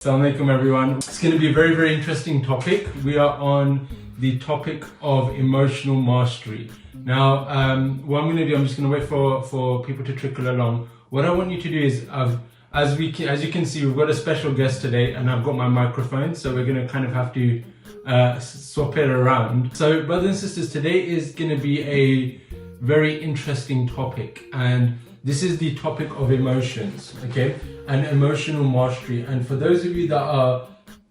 Assalamu alaikum everyone. It's going to be a very, very interesting topic. We are on the topic of emotional mastery. Now, what I'm going to do, I'm just going to wait for people to trickle along. What I want you to do is, as you can see, we've got a special guest today and I've got my microphone, so we're going to kind of have to swap it around. So brothers and sisters, today is going to be a very interesting topic, and this is the topic of emotions, okay? And emotional mastery. And for those of you that are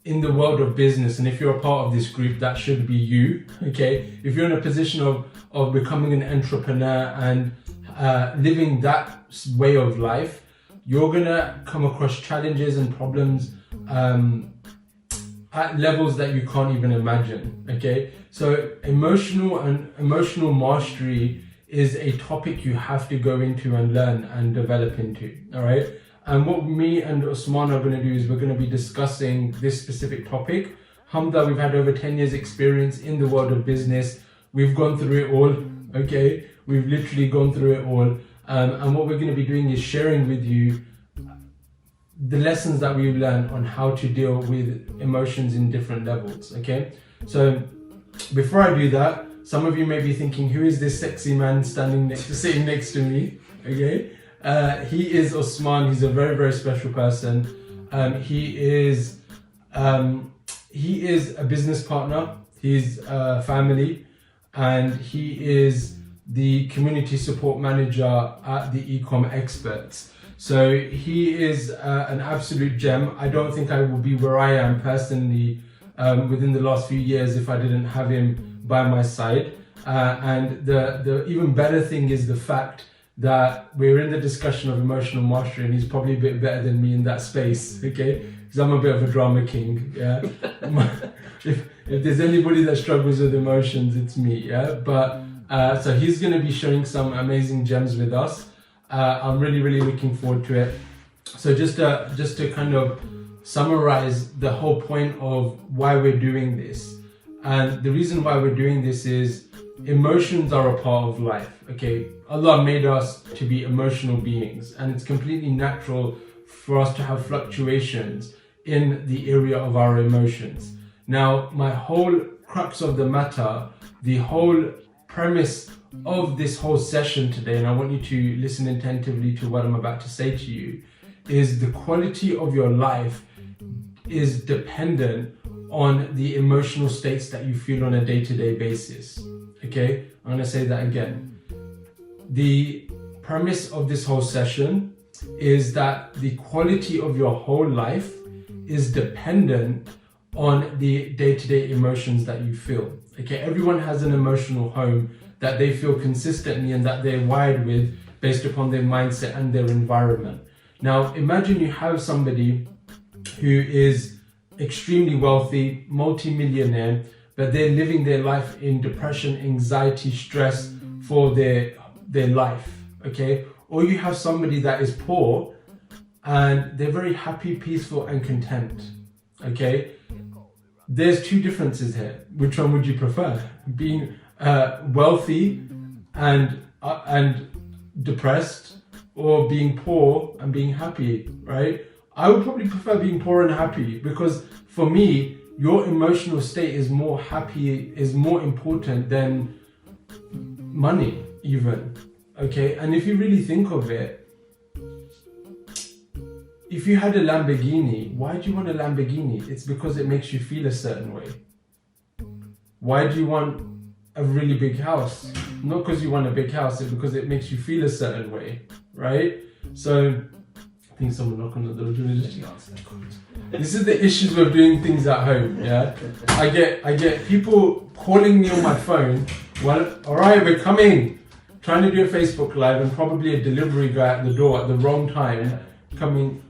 in the world of business, and if you're a part of this group, that should be you, okay? If you're in a position of becoming an entrepreneur and living that way of life, you're gonna come across challenges and problems at levels that you can't even imagine, okay? So emotional mastery is a topic you have to go into and learn and develop into, all right? And what me and Osman are going to do is we're going to be discussing this specific topic. Alhamdulillah, we've had over 10 years experience in the world of business. We've gone through it all, okay? We've literally gone through it all. And what we're going to be doing is sharing with you the lessons that we've learned on how to deal with emotions in different levels, okay? So before I do that, some of you may be thinking, who is this sexy man sitting next to me, okay? He is Osman. He's a very, very special person. He is a business partner. He's family, and he is the community support manager at the Ecom Experts. So he is an absolute gem. I don't think I will be where I am personally within the last few years if I didn't have him by my side. And the even better thing is the fact that we're in the discussion of emotional mastery, and he's probably a bit better than me in that space, okay? Because I'm a bit of a drama king, yeah? if there's anybody that struggles with emotions, it's me, yeah? But, so he's gonna be showing some amazing gems with us. I'm really, really looking forward to it. So just to kind of summarize the whole point of why we're doing this. And the reason why we're doing this is emotions are a part of life, okay? Allah made us to be emotional beings, and it's completely natural for us to have fluctuations in the area of our emotions. Now, my whole crux of the matter, the whole premise of this whole session today, and I want you to listen attentively to what I'm about to say to you, is the quality of your life is dependent on the emotional states that you feel on a day-to-day basis. Okay, I'm gonna say that again. The premise of this whole session is that the quality of your whole life is dependent on the day-to-day emotions that you feel. Okay, everyone has an emotional home that they feel consistently and that they're wired with based upon their mindset and their environment. Now, imagine you have somebody who is extremely wealthy, multi-millionaire, but they're living their life in depression, anxiety, stress for their life, okay? Or you have somebody that is poor and they're very happy, peaceful, and content, okay? There's two differences here. Which one would you prefer? Being wealthy and depressed, or being poor and being happy, right? I would probably prefer being poor and happy, because for me, your emotional state is more important than money even, okay? And if you really think of it, if you had a Lamborghini, why do you want a Lamborghini? It's because it makes you feel a certain way. Why do you want a really big house? Not because you want a big house, it's because it makes you feel a certain way, right? So, I think someone knocked on the door. This is the issues with doing things at home, yeah? I get people calling me on my phone. Well, alright, we're coming. Trying to do a Facebook Live, and probably a delivery guy at the door at the wrong time coming.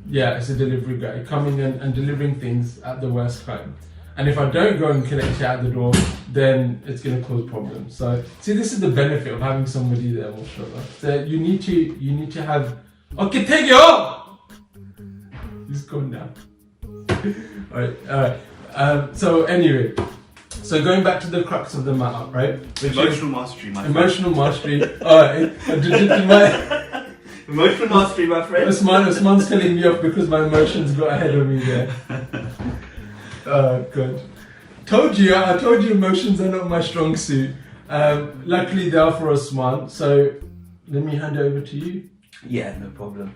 Yeah, it's a delivery guy coming and delivering things at the worst time. And if I don't go and collect it at the door, then it's going to cause problems. So, see, this is the benefit of having somebody there, mashallah. So you need to have. Okay, take it off! He's gone now. Alright. So anyway, so going back to the crux of the matter, right? Emotional mastery, my friend. Emotional mastery. Emotional mastery, my friend. Usman's telling me off because my emotions got ahead of me there. Good. I told you emotions are not my strong suit. Luckily they are for Usman, so let me hand it over to you. Yeah, no problem.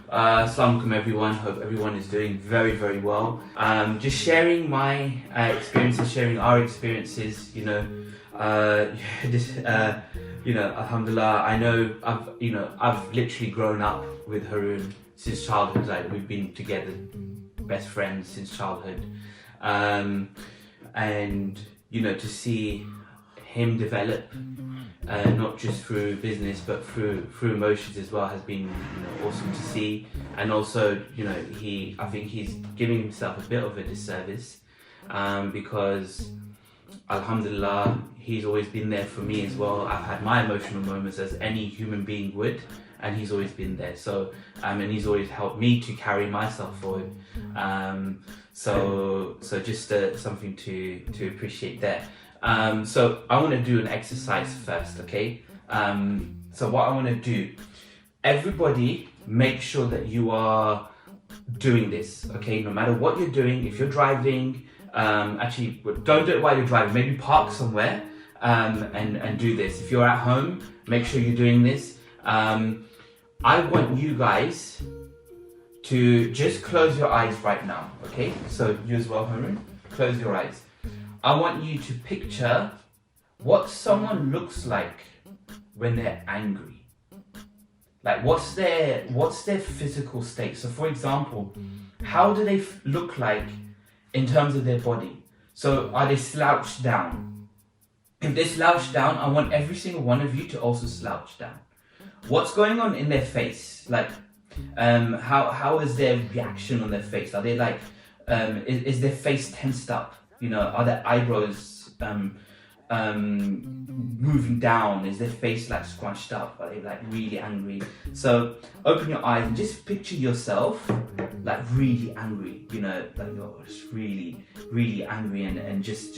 Assalamualaikum everyone, hope everyone is doing very, very well. Just sharing my experiences, sharing our experiences, alhamdulillah, I know I've literally grown up with Haroon since childhood. Like, we've been together, best friends since childhood. And to see him develop, not just through business but through emotions as well, has been awesome to see. And also I think he's giving himself a bit of a disservice, because alhamdulillah he's always been there for me as well. I've had my emotional moments as any human being would, and he's always been there. So and he's always helped me to carry myself forward. So just something to appreciate there. So I want to do an exercise first, okay? So what I want to do, everybody make sure that you are doing this, okay? No matter what you're doing, if you're driving, actually don't do it while you're driving, maybe park somewhere and do this. If you're at home, make sure you're doing this. I want you guys to just close your eyes right now, okay? So you as well, Haroon, close your eyes. I want you to picture what someone looks like when they're angry. Like, what's their physical state? So for example, how do they look like in terms of their body? So are they slouched down? If they slouch down, I want every single one of you to also slouch down. What's going on in their face? Like, how is their reaction on their face? Are they like, is their face tensed up? Are their eyebrows moving down? Is their face like scrunched up? Are they like really angry? So open your eyes and just picture yourself like really angry. Like you're just really, really angry and just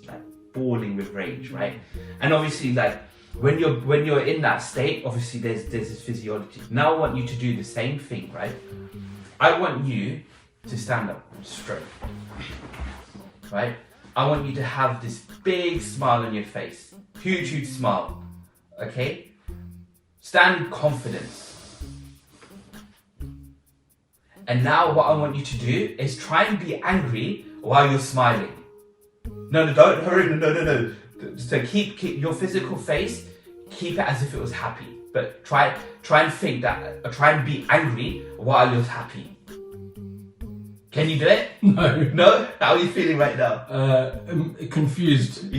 like bawling with rage, right? And obviously, like when you're in that state, obviously there's this physiology. Now I want you to do the same thing, right? I want you to stand up straight. Right? I want you to have this big smile on your face. Huge, huge smile. Okay? Stand confident. And now what I want you to do is try and be angry while you're smiling. No, don't hurry. No. So keep your physical face, keep it as if it was happy. But try and think that, try and be angry while you're happy. Can you do it? No. No? How are you feeling right now? Confused.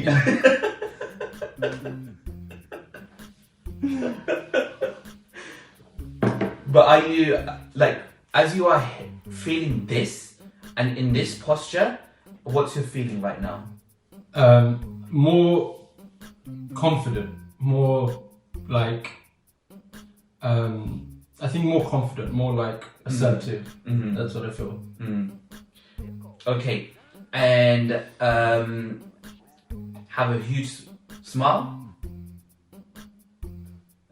But are you, like, as you are feeling this and in this posture, what's your feeling right now? More confident, more like, I think more confident, more like assertive. Mm-hmm. That's what I feel. Mm. Okay, and have a huge smile,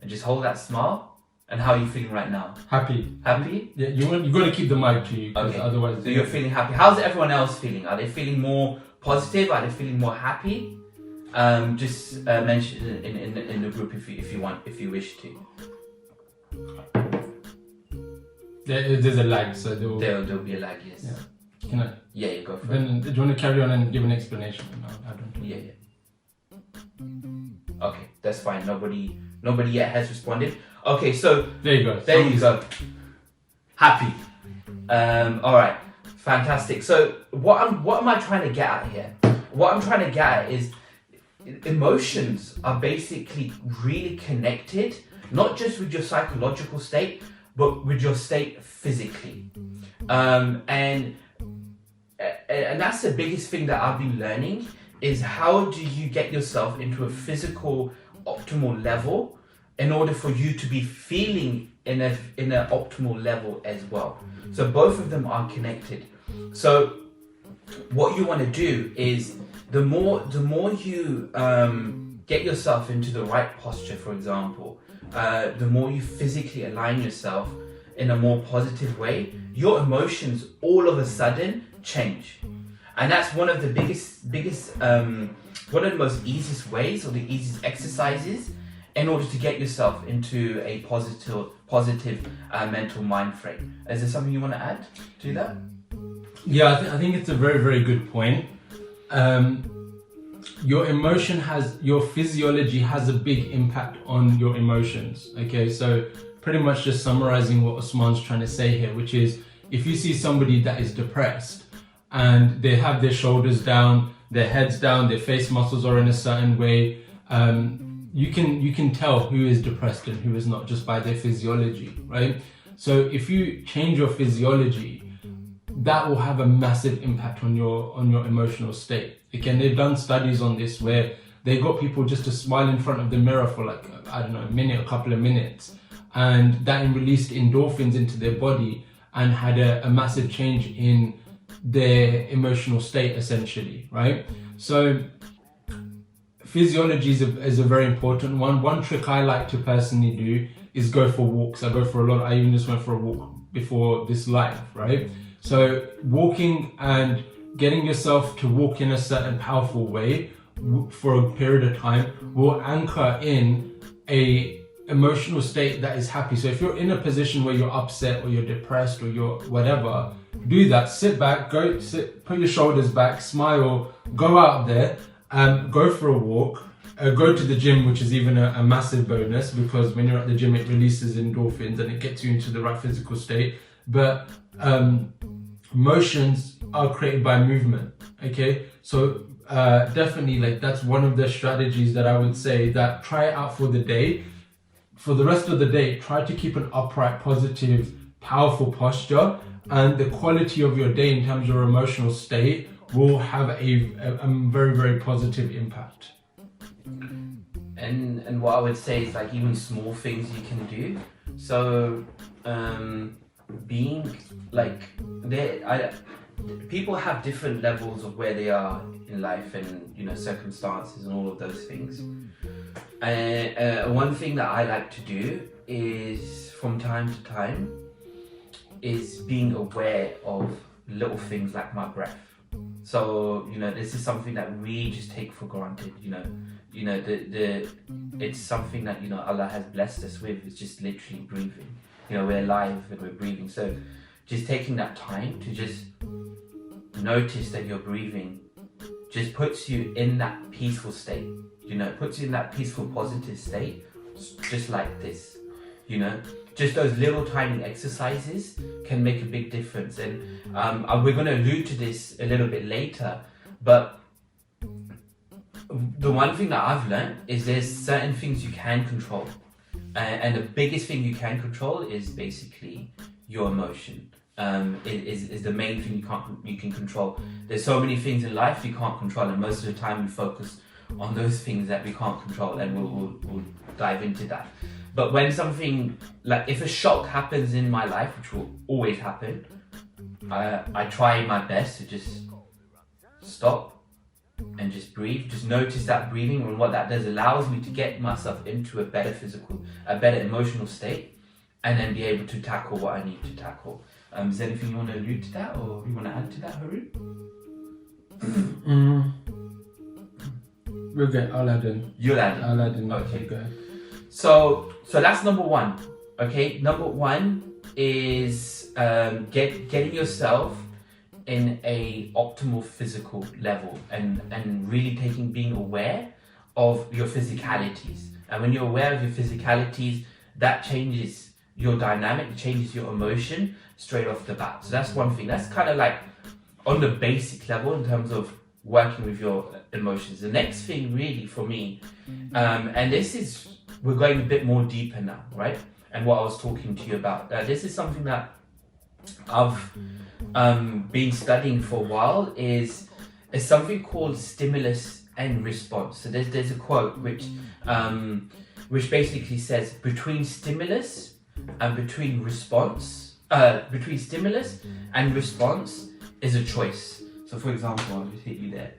and just hold that smile. And how are you feeling right now? Happy. Happy? Yeah, you got to keep the mic to you, because otherwise. So you're feeling happy. How's everyone else feeling? Are they feeling more positive? Are they feeling more happy? Just mention in the group if you want, if you wish to. There's a lag, so there'll be a lag. Yes. Yeah. Can I? Yeah, you go for it. Do you want to carry on and give an explanation? No, I don't. Yeah. Okay, that's fine. Nobody yet has responded. Okay, so there you go. There you go. Happy. All right. Fantastic. So what am I trying to get at here? What I'm trying to get at is emotions are basically really connected, not just with your psychological state, but with your state physically. And that's the biggest thing that I've been learning, is how do you get yourself into a physical optimal level in order for you to be feeling in an optimal level as well. So both of them are connected. So what you want to do is the more you get yourself into the right posture, for example, the more you physically align yourself in a more positive way, your emotions all of a sudden change. And that's one of the biggest, one of the most easiest ways or the easiest exercises in order to get yourself into a positive mental mind frame. Is there something you want to add to that? Yeah, I think it's a very, very good point. Your physiology has a big impact on your emotions. Okay, so pretty much just summarizing what Osman's trying to say here, which is if you see somebody that is depressed and they have their shoulders down, their heads down, their face muscles are in a certain way, you can tell who is depressed and who is not just by their physiology, right? So if you change your physiology, that will have a massive impact on your emotional state. Again, they've done studies on this where they got people just to smile in front of the mirror for like, I don't know, a minute, a couple of minutes, and that released endorphins into their body and had a massive change in their emotional state, essentially, right? So physiology is a very important one. One trick I like to personally do is go for walks. I even just went for a walk before this live, right? So walking and getting yourself to walk in a certain powerful way for a period of time will anchor in a emotional state that is happy. So if you're in a position where you're upset or you're depressed or you're whatever, do that. Sit back, put your shoulders back, smile, go out there, go for a walk, go to the gym, which is even a massive bonus because when you're at the gym, it releases endorphins and it gets you into the right physical state. But emotions are created by movement. Okay, so definitely, like, that's one of the strategies that I would say that try it out for the day. For the rest of the day, try to keep an upright, positive, powerful posture, and the quality of your day in terms of your emotional state will have a very, very positive impact. And what I would say is like even small things you can do. So being like people have different levels of where they are in life and circumstances and all of those things. One thing that I like to do is from time to time is being aware of little things like my breath. So this is something that we just take for granted. It's something that Allah has blessed us with. It's just literally breathing. We're alive and we're breathing. So just taking that time to just notice that you're breathing just puts you in that peaceful state. Puts you in that peaceful, positive state, just like this. Just those little tiny exercises can make a big difference. And we're going to allude to this a little bit later, but the one thing that I've learned is there's certain things you can control. And the biggest thing you can control is basically your emotion. Is the main thing you can control. There's so many things in life you can't control, and most of the time we focus on those things that we can't control, and we'll dive into that. But when something, like if a shock happens in my life, which will always happen, I try my best to just stop and just breathe, just notice that breathing, and what that does allows me to get myself into a better emotional state, and then be able to tackle what I need to tackle. Is there anything you want to allude to that, or you want to add to that, Haroon? We're good. I'll add in. You'll add in. I'll add in. Okay. Go ahead. So that's number one. Okay, number one is getting yourself in a optimal physical level and really being aware of your physicalities. And when you're aware of your physicalities, that changes your dynamic, changes your emotion straight off the bat. So that's one thing. That's kind of like on the basic level in terms of working with your emotions. The next thing really for me, and we're going a bit more deeper now, right? And what I was talking to you about, this is something that I've been studying for a while, is something called stimulus and response. So there's a quote which basically says between stimulus and response is a choice. So for example, I'll just hit you there.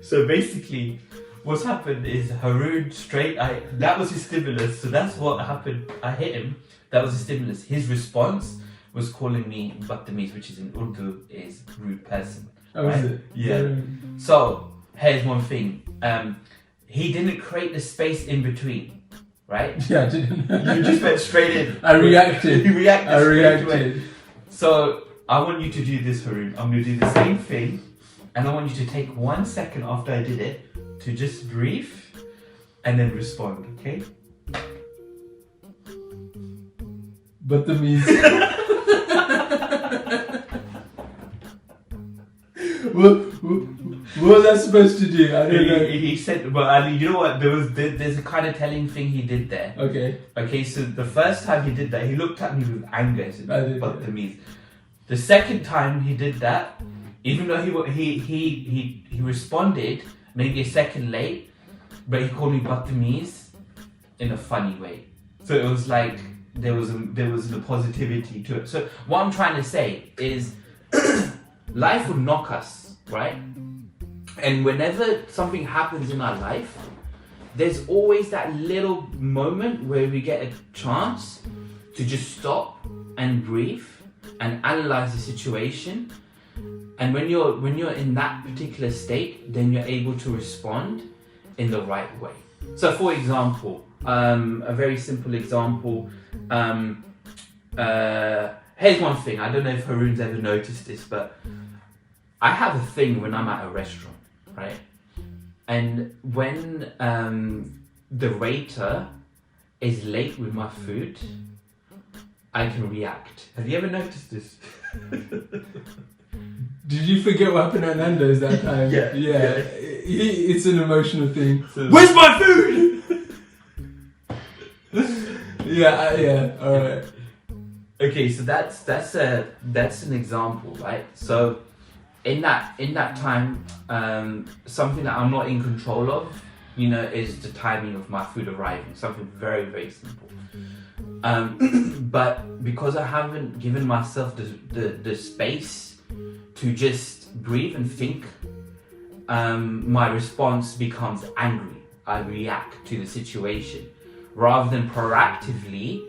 So basically, what's happened is Haroon that was his stimulus. So that's what happened. I hit him. That was his stimulus. His response was calling me Batamiz, which is in Urdu is rude person. Oh, right? is it? Yeah. So here's one thing. He didn't create the space in between, right? Yeah, I didn't. You just went straight in. I reacted. You reacted. I straight reacted. away. So I want you to do this, Haroon. I'm going to do the same thing, and I want you to take 1 second after I did it to just breathe and then respond, okay? But the means. what was I supposed to do? I don't know. He said, but I mean, you know what? There's a kind of telling thing he did there. Okay. Okay, so the first time he did that, he looked at me with anger. He said, I did, but yeah. the means. The second time he did that, even though he responded maybe a second late, but he called me Batamiz in a funny way. So it was like there was a positivity to it. So what I'm trying to say is, life will knock us, right? And whenever something happens in our life, there's always that little moment where we get a chance to just stop and breathe and analyze the situation. And when you're in that particular state, then you're able to respond in the right way. So for example, a very simple example, here's one thing. I don't know if Haroon's ever noticed this, but I have a thing when I'm at a restaurant, right? And when the waiter is late with my food, I can react. Have you ever noticed this? Did you forget what happened at Nando's that time? Yeah. It's an emotional thing. So, where's my food? yeah. All right. Okay, so that's an example, right? So in that time, something that I'm not in control of, is the timing of my food arriving. Something very, very simple. But because I haven't given myself the space to just breathe and think, my response becomes angry. I react to the situation rather than proactively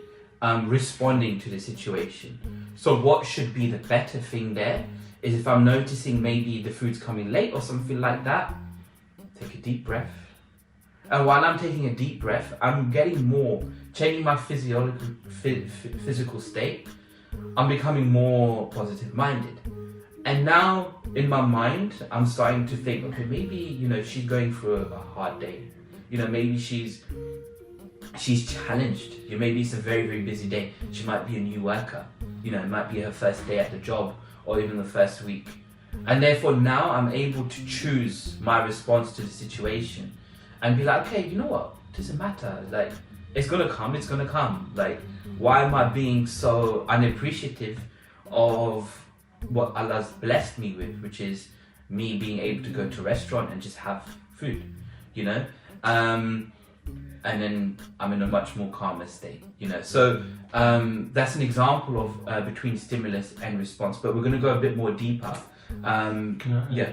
responding to the situation. So what should be the better thing there is, if I'm noticing maybe the food's coming late or something like that, take a deep breath. And while I'm taking a deep breath, I'm changing my physical state. I'm becoming more positive minded. And now in my mind, I'm starting to think, okay, maybe, she's going through a hard day. Maybe she's challenged. Maybe it's a very, very busy day. She might be a new worker. It might be her first day at the job or even the first week. And therefore now I'm able to choose my response to the situation and be like, okay, you know what? It doesn't matter. Like, it's gonna come. Like, why am I being so unappreciative of what Allah's blessed me with, which is me being able to go to a restaurant and just have food, and then I'm in a much more calmer state, So that's an example of between stimulus and response, but we're going to go a bit more deeper. Yeah.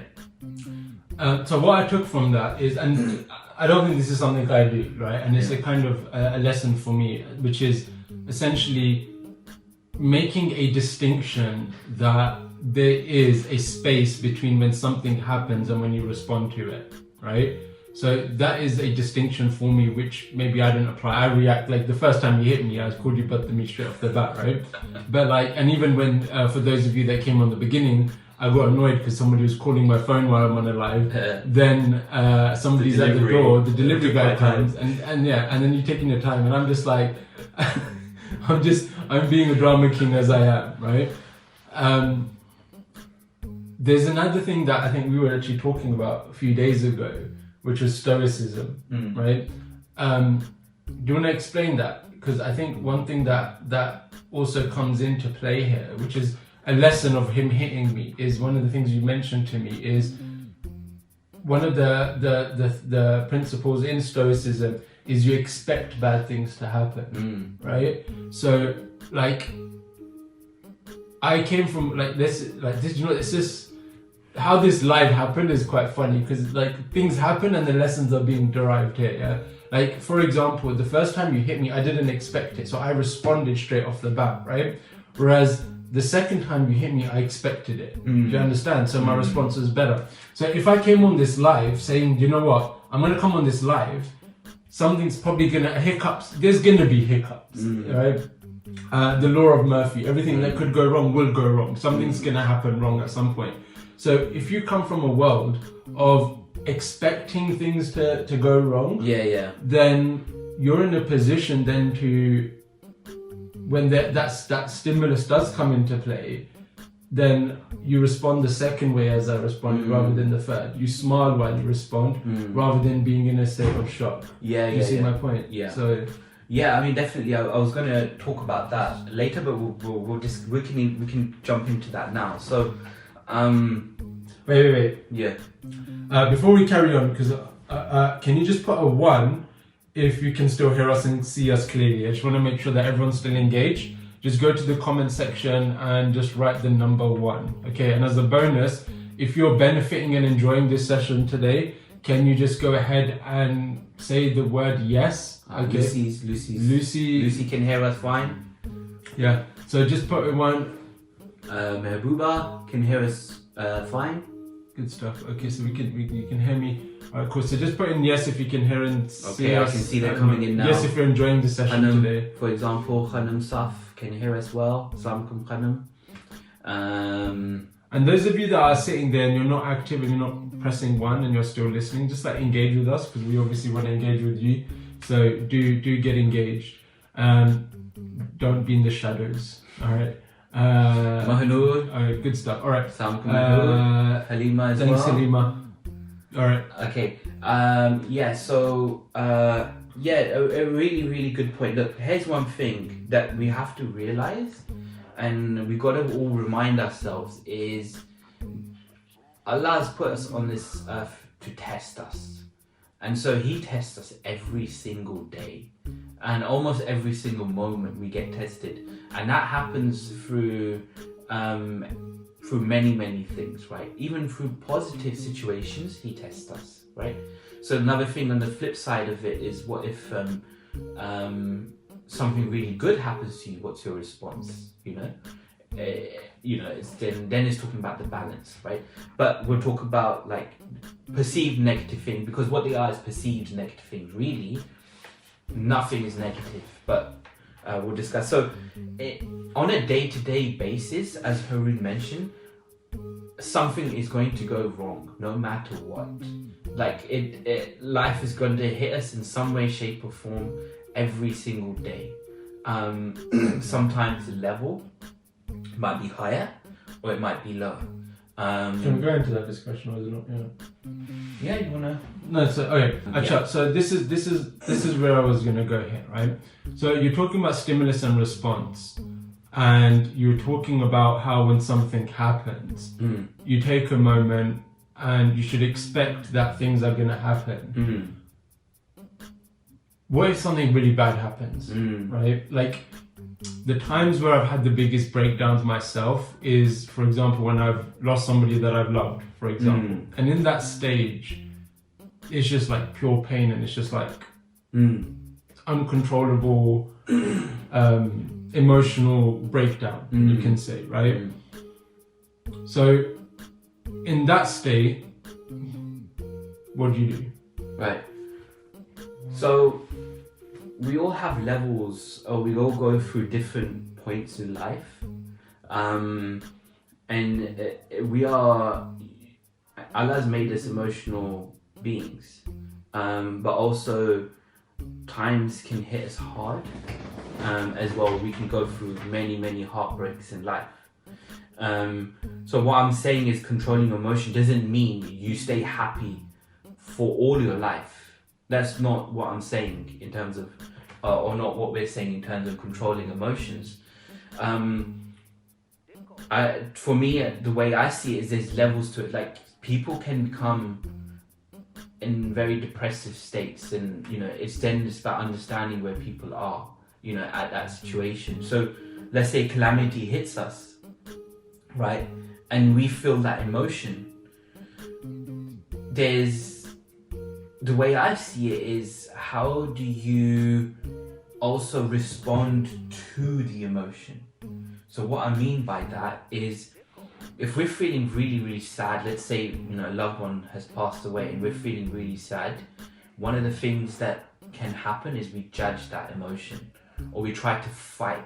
So what I took from that is, and I don't think this is something I do, right? And it's a kind of a lesson for me, which is essentially making a distinction that there is a space between when something happens and when you respond to it, right? So that is a distinction for me, which maybe I don't apply. I react, like the first time you hit me, I called you Batamiz straight off the bat, right? But and even when, for those of you that came on the beginning, I got annoyed because somebody was calling my phone while I'm on a live. Then somebody's at the door, the delivery guy comes, and then you're taking your time, and I'm just like, I'm being a drama king as I am, right? There's another thing that I think we were actually talking about a few days ago, which was stoicism, right? Do you want to explain that? Because I think one thing that also comes into play here, which is a lesson of him hitting me, is one of the things you mentioned to me is one of the principles in stoicism is you expect bad things to happen, right? So I came from this, you know, it's this how this live happened is quite funny because like things happen and the lessons are being derived here. Yeah. Like for example, the first time you hit me, I didn't expect it, so I responded straight off the bat, right? Whereas the second time you hit me, I expected it. Do you understand? So my response was better. So if I came on this live saying, you know what, I'm gonna come on this live, something's probably gonna hiccups. There's gonna be hiccups, right? The law of Murphy, everything that could go wrong will go wrong. Something's gonna happen wrong at some point. So if you come from a world of expecting things to go wrong, then you're in a position then to, when that stimulus does come into play, then you respond the second way as I responded rather than the third. You smile while you respond rather than being in a state of shock. You see my point? So yeah, I mean definitely. I was going to talk about that later, but we can jump into that now. So wait. Yeah. Before we carry on, because can you just put a 1 if you can still hear us and see us clearly? I just want to make sure that everyone's still engaged. Just go to the comment section and just write the number 1. Okay, and as a bonus, if you're benefiting and enjoying this session today, can you just go ahead and say the word yes? Okay. Lucy can hear us fine. Yeah. So just put in 1. Mehbooba can hear us fine. Good stuff. Okay, so you can hear me. Alright, cool. So just put in yes if you can hear and see us. I can see that coming in now. Yes if you're enjoying the session today. For example, Khanam Saf can hear us well. Assalamualaikum Khanam. And those of you that are sitting there and you're not active and you're not pressing 1 and you're still listening, just like engage with us because we obviously want to engage with you. So do get engaged. Don't be in the shadows. Alright. Mahanoor. Alright, good stuff. Alright. Halima as thanks, well. Halima. Alright. Okay. So a really, really good point. Look, here's one thing that we have to realize, and we got to all remind ourselves, is Allah has put us on this earth to test us. And so He tests us every single day. And almost every single moment we get tested. And that happens through many, many things, right? Even through positive situations, He tests us, right? So another thing on the flip side of it is, what if something really good happens to you? What's your response? It's then it's talking about the balance, right? But we'll talk about like perceived negative things, because what they are is perceived negative things. Really, nothing is negative, but we'll discuss. So on a day-to-day basis, as Haroon mentioned, something is going to go wrong no matter what. Like life is going to hit us in some way, shape or form every single day. Sometimes the level might be higher or it might be lower. Can we go into that discussion or is it not? Yeah, you wanna? No, so okay. So this is where I was gonna go here, right? So you're talking about stimulus and response, and you're talking about how when something happens, you take a moment and you should expect that things are gonna happen. What if something really bad happens, right? Like the times where I've had the biggest breakdowns myself is, for example, when I've lost somebody that I've loved, for example. And in that stage, it's just like pure pain and it's just like uncontrollable emotional breakdown, you can say, right? So in that state, what do you do? Right. So we all have levels, or we all go through different points in life, and Allah's made us emotional beings, but also times can hit us hard as well. We can go through many heartbreaks in life. So what I'm saying is, controlling emotion doesn't mean you stay happy for all your life. That's not what I'm saying in terms of, or not what we're saying in terms of controlling emotions. For me, the way I see it is there's levels to it. Like, people can become in very depressive states, and it's then just about understanding where people are, at that situation. So let's say calamity hits us, right? And we feel that emotion. there's the way I see it is, how do you also respond to the emotion? So what I mean by that is, if we're feeling really, really sad, let's say, a loved one has passed away and we're feeling really sad, one of the things that can happen is we judge that emotion, or we try to fight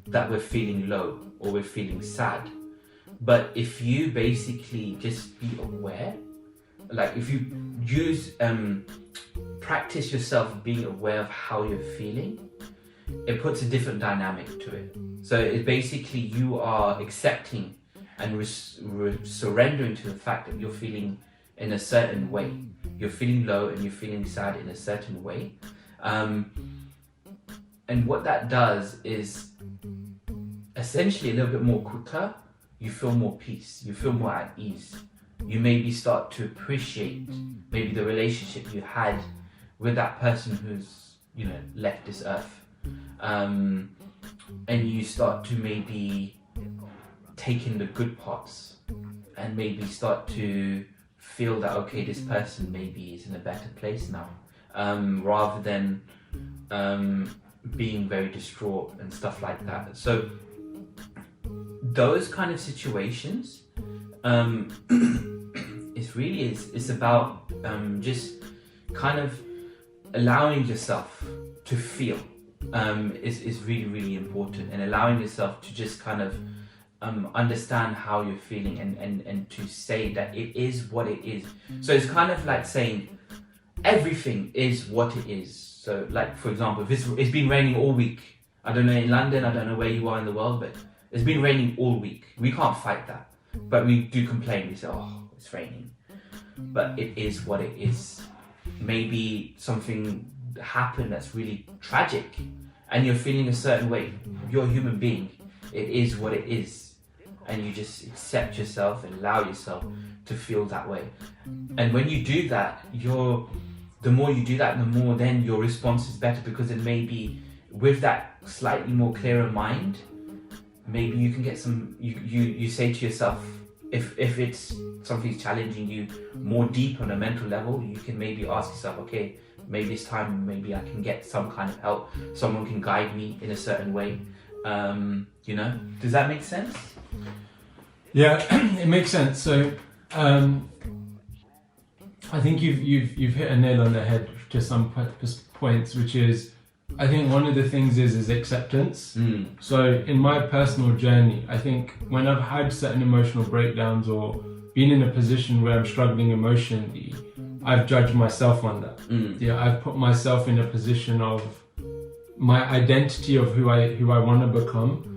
that we're feeling low or we're feeling sad. But if you basically just be aware, like if you use, practice yourself being aware of how you're feeling, it puts a different dynamic to it. So it basically, you are accepting and surrendering to the fact that you're feeling in a certain way. You're feeling low and you're feeling sad in a certain way. And what that does is essentially a little bit more quicker, you feel more peace, you feel more at ease. You maybe start to appreciate maybe the relationship you had with that person who's, left this earth. And you start to maybe take in the good parts and maybe start to feel that, okay, this person maybe is in a better place now, rather than being very distraught and stuff like that. So those kind of situations, it's about just kind of allowing yourself to feel, is really, really important, and allowing yourself to just kind of understand how you're feeling, and to say that it is what it is. So it's kind of like saying everything is what it is. So like, for example, if it's been raining all week, I don't know in London, I don't know where you are in the world, but it's been raining all week. We can't fight that, but we do complain. We say, oh, it's raining, but it is what it is. Maybe something happened that's really tragic and you're feeling a certain way. You're a human being. It is what it is. And you just accept yourself and allow yourself to feel that way. And when you do that, the more you do that, the more then your response is better, because it may be with that slightly more clearer mind, maybe you can get you say to yourself, if it's something's challenging you more deep on a mental level, you can maybe ask yourself, okay, maybe this time maybe I can get some kind of help, someone can guide me in a certain way. Does that make sense? Yeah, it makes sense. So I think you've hit a nail on the head to some points, which is, I think one of the things is acceptance. So in my personal journey, I think when I've had certain emotional breakdowns or been in a position where I'm struggling emotionally, I've judged myself on that. Yeah, I've put myself in a position of my identity of who I want to become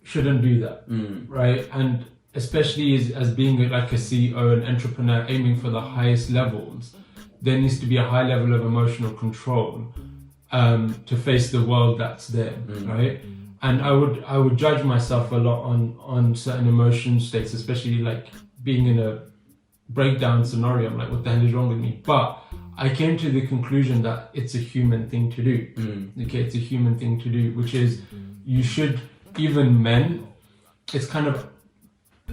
shouldn't do that, right? And especially as being like a CEO, an entrepreneur aiming for the highest levels, there needs to be a high level of emotional control to face the world that's there, right? And I would judge myself a lot on certain emotion states, especially like being in a breakdown scenario. I'm like, what the hell is wrong with me? But I came to the conclusion that it's a human thing to do. Okay, it's a human thing to do, which is you should, even men, it's kind of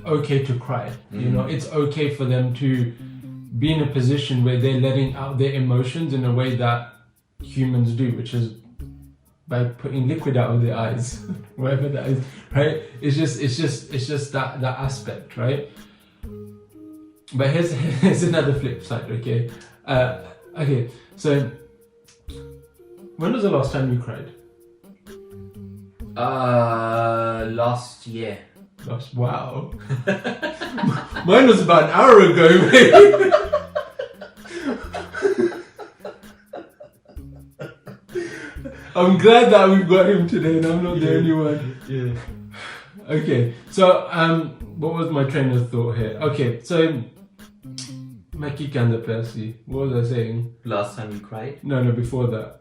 okay to cry. It's okay for them to be in a position where they're letting out their emotions in a way that humans do, which is by putting liquid out of their eyes, wherever that is, right? It's just that aspect, right? But here's another flip side, okay? Okay, so when was the last time you cried? Last year. Wow. Mine was about an hour ago, mate. I'm glad that we've got him today and I'm not the only one. Yeah. Okay, so what was my train of thought here? Okay, so Mackie Kanda Percy, what was I saying? Last time you cried? No, before that.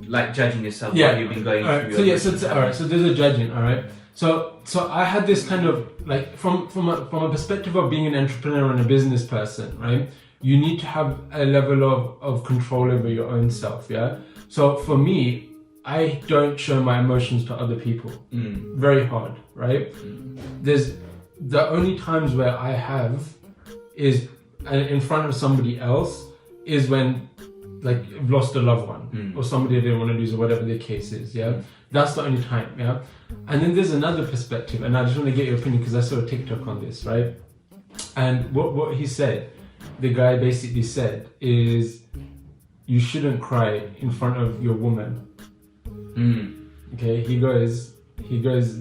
Like judging yourself, what you've been going through. So there's a judging, all right. So I had this kind of like from a perspective of being an entrepreneur and a business person, right? You need to have a level of control over your own self, yeah. So for me, I don't show my emotions to other people. Very hard, right? There's the only times where I have is in front of somebody else is when like I've lost a loved one or somebody I didn't want to lose or whatever the case is. Yeah, that's the only time. Yeah, and then there's another perspective, and I just want to get your opinion because I saw a TikTok on this, right? And what he said, the guy basically said is, you shouldn't cry in front of your woman. Okay, he goes,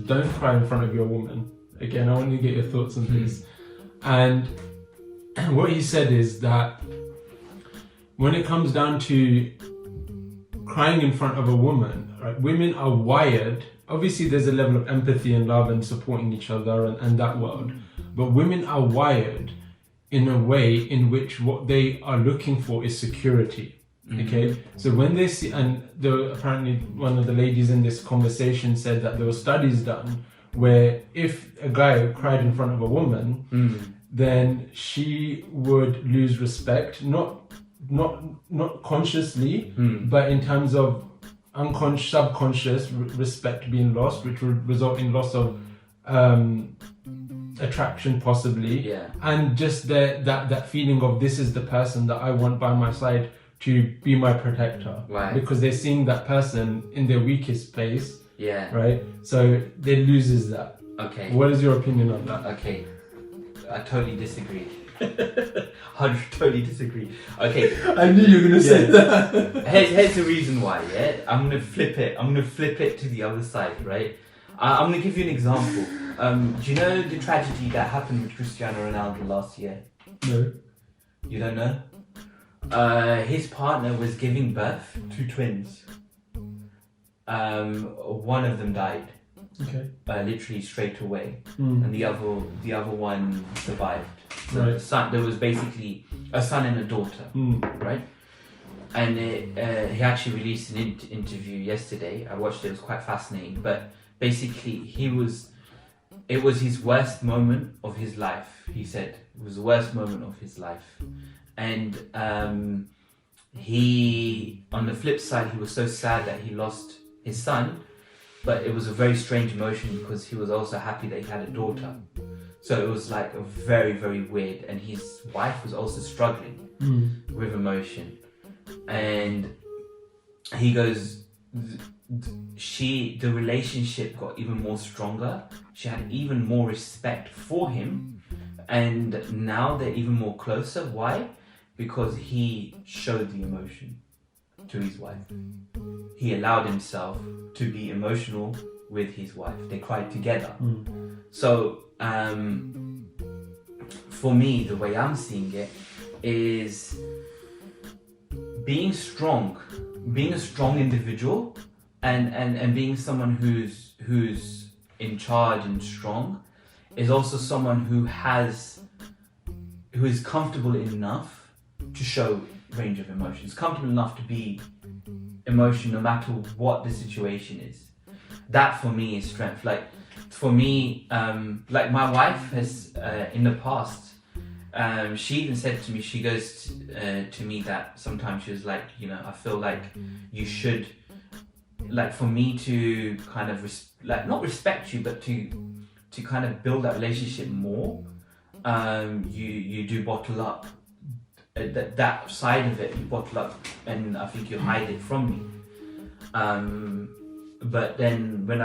don't cry in front of your woman. Again, I want to get your thoughts on this. And what he said is that when it comes down to crying in front of a woman, right, women are wired. Obviously, there's a level of empathy and love and supporting each other and that world. But women are wired in a way in which what they are looking for is security. Okay, so when they see, and apparently one of the ladies in this conversation said that there were studies done where if a guy cried in front of a woman, then she would lose respect, not consciously, but in terms of subconscious respect being lost, which would result in loss of attraction possibly, and just that feeling of this is the person that I want by my side to be my protector, because they're seeing that person in their weakest place, right? So they loses that. Okay. What is your opinion on that? Okay, I totally disagree. I totally disagree. Okay, I knew you were gonna say that. Here's the reason why. Yeah, I'm gonna flip it to the other side, right? I'm gonna give you an example. Do you know the tragedy that happened with Cristiano Ronaldo last year? No. You don't know? His partner was giving birth to twins. One of them died. Okay. Literally straight away, and the other one survived. So there was basically a son and a daughter, right? And he actually released an interview yesterday. I watched it; it was quite fascinating. But basically, it was his worst moment of his life. He said it was the worst moment of his life. And he, on the flip side, he was so sad that he lost his son, but it was a very strange emotion because he was also happy that he had a daughter. So it was like a very, very weird. And his wife was also struggling with emotion. And he goes, the relationship got even more stronger. She had even more respect for him. And now they're even more closer. Why? Because he showed the emotion to his wife. He allowed himself to be emotional with his wife. They cried together. So for me, the way I'm seeing it is being strong, being a strong individual, and being someone who's in charge and strong, is also someone who is comfortable enough to show range of emotions, comfortable enough to be emotional no matter what the situation is. That for me is strength. Like for me, like my wife has in the past, she even said to me, she goes to me that sometimes she was like, I feel like you should, like for me to kind of not respect you, but to kind of build that relationship more, you do bottle up that side of it. You bottle up, and I think you hide it from me. But then when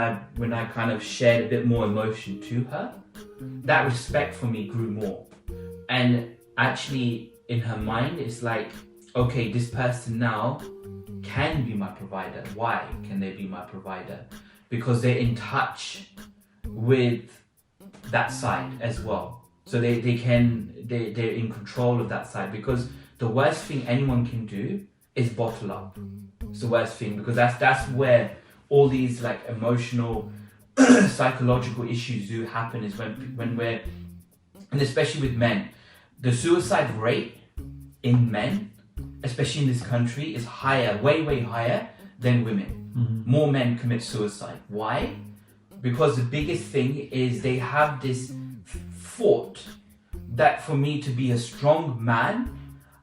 I kind of shared a bit more emotion to her, that respect for me grew more. And actually, in her mind, it's like, okay, this person now can be my provider. Why can they be my provider? Because they're in touch with that side as well. So they're in control of that side, because the worst thing anyone can do is bottle up. It's the worst thing, because that's where all these like emotional, psychological issues do happen, is when we're, and especially with men, the suicide rate in men, especially in this country, is higher, way higher than women. More men commit suicide. Why? Because the biggest thing is they have this thought that for me to be a strong man,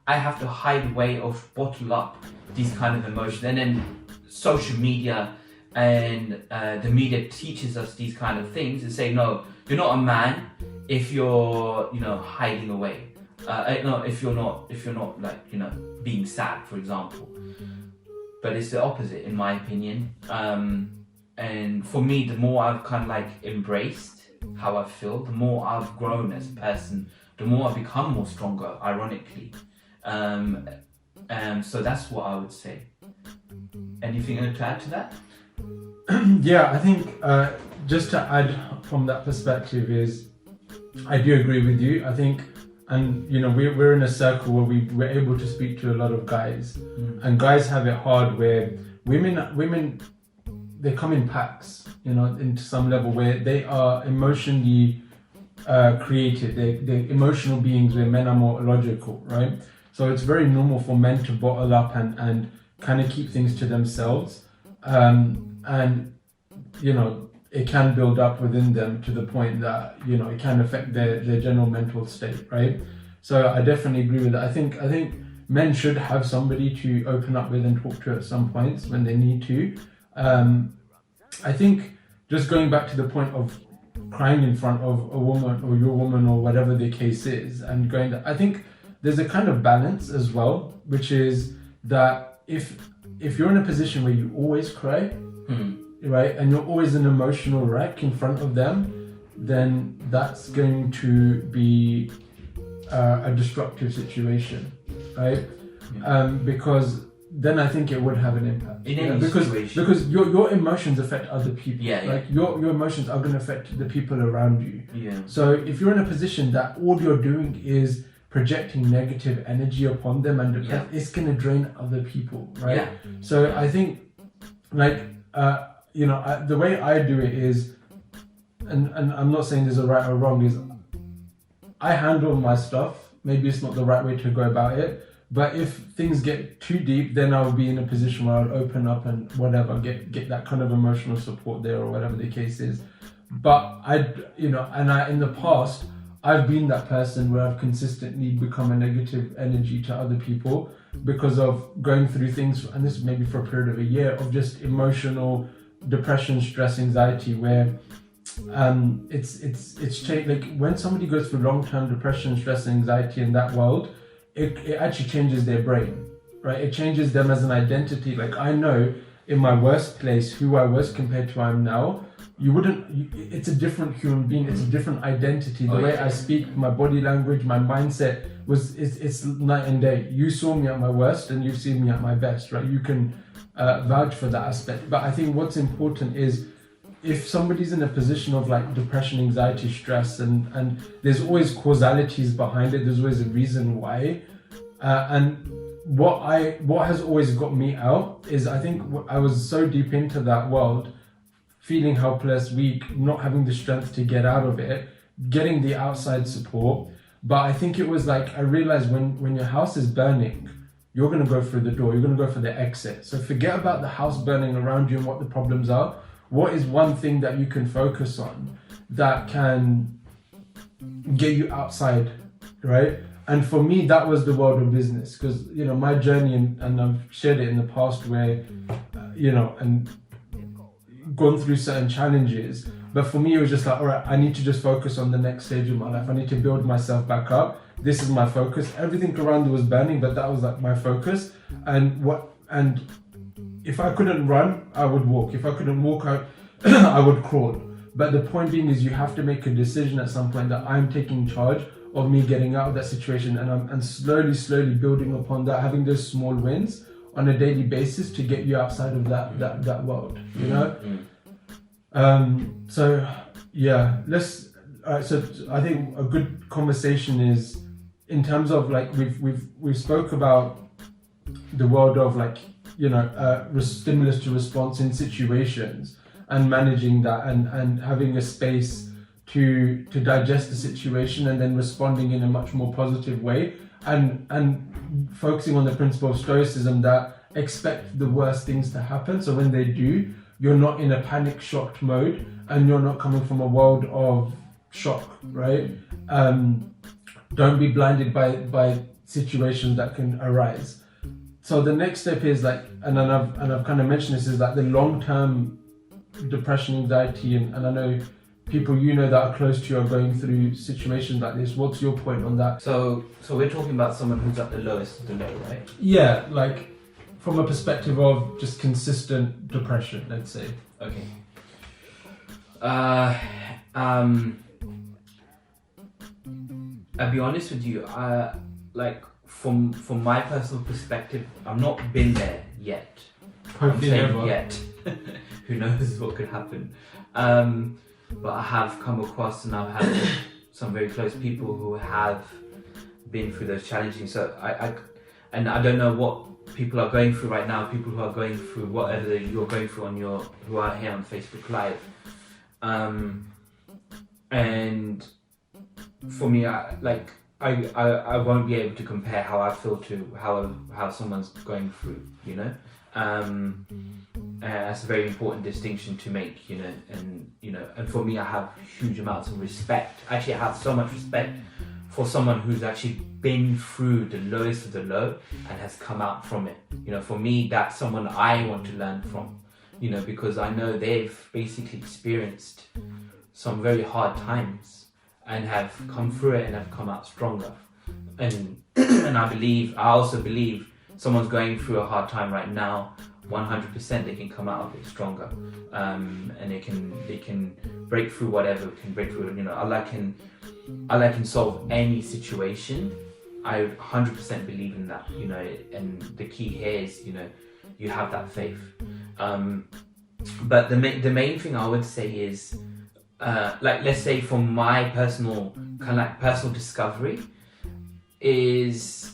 I have to hide away or bottle up these kind of emotions. And then social media and the media teaches us these kind of things and say, no, you're not a man if you're, hiding away. No, if you're not like, being sad, for example. But it's the opposite, in my opinion. And for me, the more I've kind of like embraced how I feel, the more I've grown as a person, the more I've become more stronger, ironically. So that's what I would say. Anything to add to that? Yeah, I think just to add from that perspective is, I do agree with you. I think, and we're in a circle where we're able to speak to a lot of guys, and guys have it hard where women they come in packs, into some level where they are emotionally created. They're emotional beings where men are more logical, right? So it's very normal for men to bottle up and kind of keep things to themselves. And it can build up within them to the point that it can affect their general mental state, right? So I definitely agree with that. I think men should have somebody to open up with and talk to at some points when they need to. I think just going back to the point of crying in front of a woman or your woman or whatever the case is, and going that, I think there's a kind of balance as well, which is that if you're in a position where you always cry, right, and you're always an emotional wreck in front of them, then that's going to be a destructive situation, right? Because then I think it would have an impact. In any situation. Because your emotions affect other people. Yeah. Like your emotions are going to affect the people around you. Yeah. So if you're in a position that all you're doing is projecting negative energy upon them and it's going to drain other people, right? Yeah. So I think, like, the way I do it is, and I'm not saying there's a right or wrong, is I handle my stuff. Maybe it's not the right way to go about it, but if things get too deep, then I'll be in a position where I'll open up and whatever, get that kind of emotional support there or whatever the case is. But in the past, I've been that person where I've consistently become a negative energy to other people because of going through things, and this is maybe for a period of a year, of just emotional depression, stress, anxiety, where it's changed. Like when somebody goes through long-term depression, stress, and anxiety in that world, it actually changes their brain, right? It changes them as an identity. Like I know in my worst place who I was compared to who I am now. It's a different human being, it's a different identity. The way I speak, my body language, my mindset it's night and day. You saw me at my worst and you've seen me at my best, right? You can vouch for that aspect. But I think what's important is if somebody's in a position of like depression, anxiety, stress, and there's always causalities behind it, there's always a reason why. And what has always got me out is I think I was so deep into that world, feeling helpless, weak, not having the strength to get out of it, getting the outside support. But I think it was like, I realized when your house is burning, you're going to go through the door, you're going to go for the exit. So forget about the house burning around you and what the problems are. What is one thing that you can focus on that can get you outside, right? And for me, that was the world of business, because, my journey, and I've shared it in the past where, and gone through certain challenges, but for me it was just like, all right, I need to just focus on the next stage of my life. I need to build myself back up. This is my focus. Everything around it was burning, but that was like my focus. And if I couldn't run, I would walk. If I couldn't walk, I would crawl. But the point being is you have to make a decision at some point that I'm taking charge of me getting out of that situation, and slowly building upon that, having those small wins on a daily basis to get you outside of that world, So yeah, so I think a good conversation is in terms of like we've spoke about the world of like stimulus to response in situations and managing that and having a space to digest the situation and then responding in a much more positive way and focusing on the principle of stoicism that expect the worst things to happen. So when they do, you're not in a panic shocked mode and you're not coming from a world of shock, right? Don't be blinded by situations that can arise. So the next step is like, and I've kind of mentioned this, is like the long-term depression, anxiety, and I know people that are close to you are going through situations like this. What's your point on that? So we're talking about someone who's at the lowest of the low, right? Yeah, like from a perspective of just consistent depression, let's say. Okay. I'll be honest with you. Like from my personal perspective, I've not been there yet. Hopefully never. Yet. Who knows what could happen? But I have come across, and I've had some very close people who have been through those challenging. So I don't know what people are going through right now. People who are going through whatever you're going through who are here on Facebook Live. And for me, I won't be able to compare how I feel to how someone's going through, that's a very important distinction to make, and for me, I have huge amounts of respect. Actually, I have so much respect for someone who's actually been through the lowest of the low and has come out from it. For me, that's someone I want to learn from, because I know they've basically experienced some very hard times and have come through it and have come out stronger. And I also believe someone's going through a hard time right now, 100% they can come out of it stronger, and they can break through whatever can break through. Allah can solve any situation. I 100% believe in that. And the key here is you have that faith. But the main thing I would say is, let's say from my personal discovery is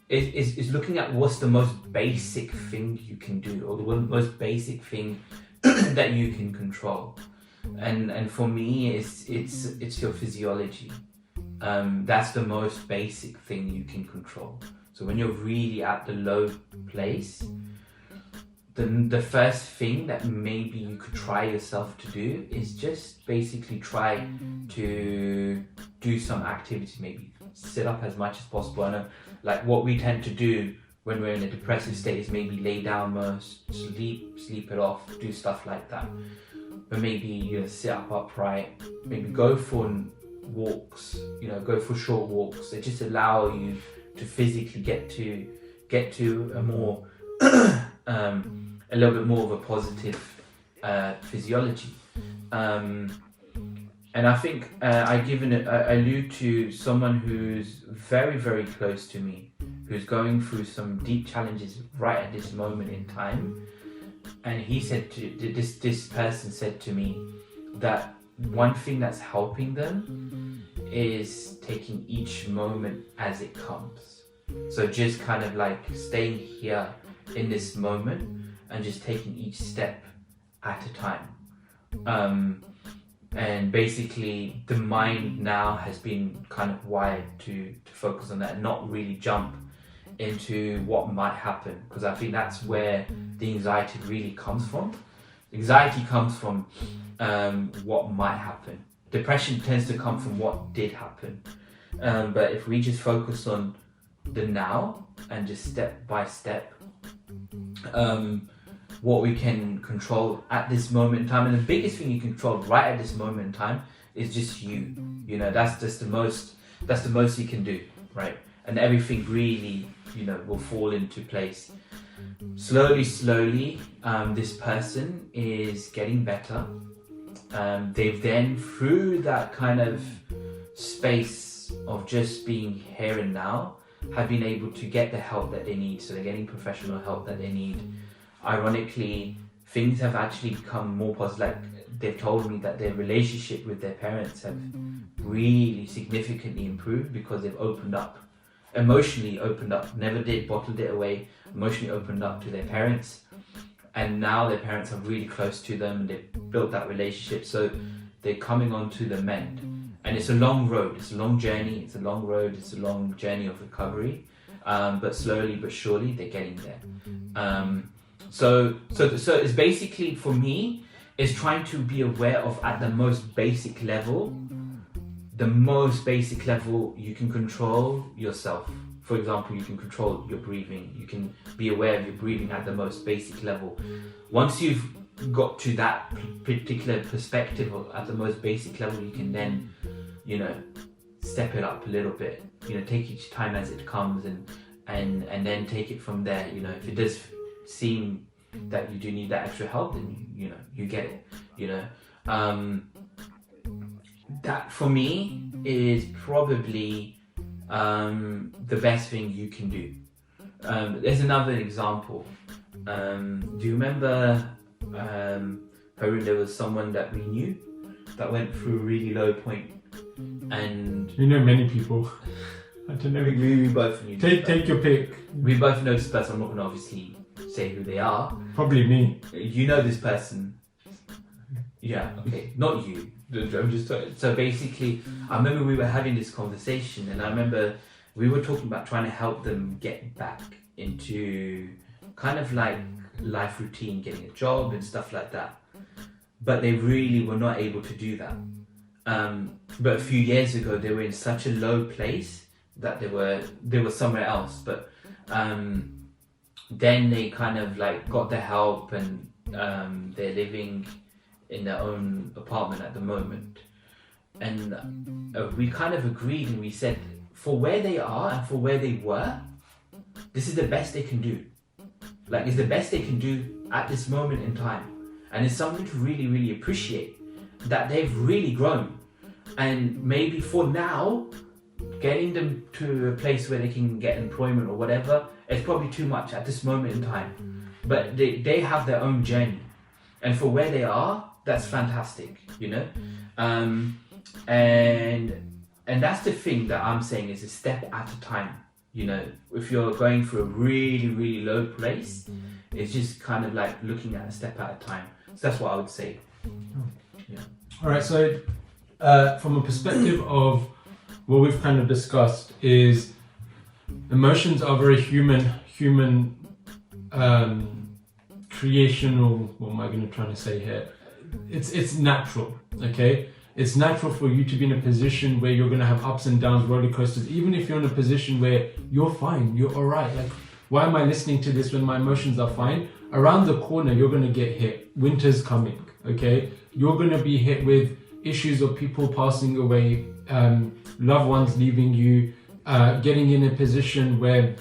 is looking at what's the most basic thing you can do, or the most basic thing that you can control. And for me, it's your physiology. That's the most basic thing you can control. So when you're really at the low place, then the first thing that maybe you could try yourself to do is just basically try to do some activity, maybe sit up as much as possible. I know, like what we tend to do when we're in a depressive state is maybe lay down most, sleep it off, do stuff like that. But maybe sit up upright, maybe go for walks, go for short walks. They just allow you to physically get to a more a little bit more of a positive physiology. And I think I allude to someone who's very, very close to me, who's going through some deep challenges right at this moment in time. And he said this person said to me that one thing that's helping them is taking each moment as it comes. So just kind of like staying here in this moment and just taking each step at a time. And basically the mind now has been kind of wired to focus on that and not really jump into what might happen, because I think that's where the anxiety really comes from. Anxiety comes from what might happen. Depression tends to come from what did happen. But if we just focus on the now and just step by step, what we can control at this moment in time, and the biggest thing you control right at this moment in time is just you. That's just the most you can do, right? And everything really, will fall into place. Slowly, this person is getting better. They've then, through that kind of space of just being here and now, have been able to get the help that they need. So they're getting professional help that they need. Ironically, things have actually become more positive. Like they've told me that their relationship with their parents have really significantly improved because they've emotionally opened up, never did, bottled it away, emotionally opened up to their parents. And now their parents are really close to them and they've built that relationship. So they're coming onto the mend. And it's a long road, it's a long journey, it's a long road, it's a long journey of recovery. But slowly but surely they're getting there. So it's basically, for me, is trying to be aware of, at the most basic level you can control yourself for example, you can control your breathing. You can be aware of your breathing at the most basic level. Once you've got to that particular perspective at the most basic level, you can then, step it up a little bit. Take each time as it comes, and then take it from there. If it does seem that you do need that extra help, then you get it. That for me is probably the best thing you can do. There's another example. Do you remember, Haroon, there was someone that we knew that went through a really low point, and many people. I don't know. We both knew. Take your pick. We both know this person. I'm not going to obviously say who they are. Probably me. You know this person. Yeah. Okay. Not you. I'm just so basically, I remember we were having this conversation, and I remember we were talking about trying to help them get back into kind of like life routine, getting a job and stuff like that. But they really were not able to do that. But a few years ago, they were in such a low place that they were somewhere else. But then they kind of like got the help, and they're living in their own apartment at the moment. And we kind of agreed, and we said, for where they are and for where they were, this is the best they can do. Like, it's the best they can do at this moment in time. And it's something to really, really appreciate, that they've really grown. And maybe for now, getting them to a place where they can get employment or whatever, it's probably too much at this moment in time. But they have their own journey. And for where they are, that's fantastic, and that's the thing that I'm saying, is a step at a time. If you're going through a really, really low place, it's just kind of like looking at a step at a time. So that's what I would say. Yeah. All right. So from a perspective of what we've kind of discussed, is emotions are very human creational. What am I going to try to say here? It's natural, okay? It's natural for you to be in a position where you're going to have ups and downs, roller coasters. Even if you're in a position where you're fine, you're all right. Like, why am I listening to this when my emotions are fine? Around the corner, you're going to get hit. Winter's coming, okay? You're going to be hit with issues of people passing away, loved ones leaving you, getting in a position where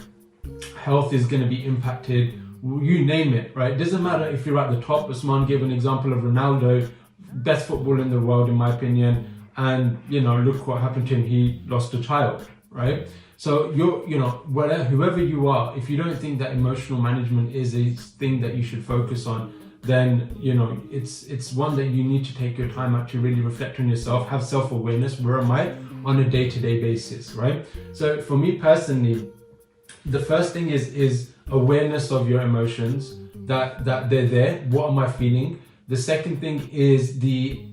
health is going to be impacted. You name it, right? It doesn't matter if you're at the top. Usman gave an example of Ronaldo, best footballer in the world, in my opinion. And, look what happened to him. He lost a child, right? So whoever you are, if you don't think that emotional management is a thing that you should focus on, then, it's one that you need to take your time out to really reflect on yourself, have self-awareness. Where am I on a day-to-day basis, right? So for me personally, the first thing is awareness of your emotions, that they're there. What am I feeling? The second thing is the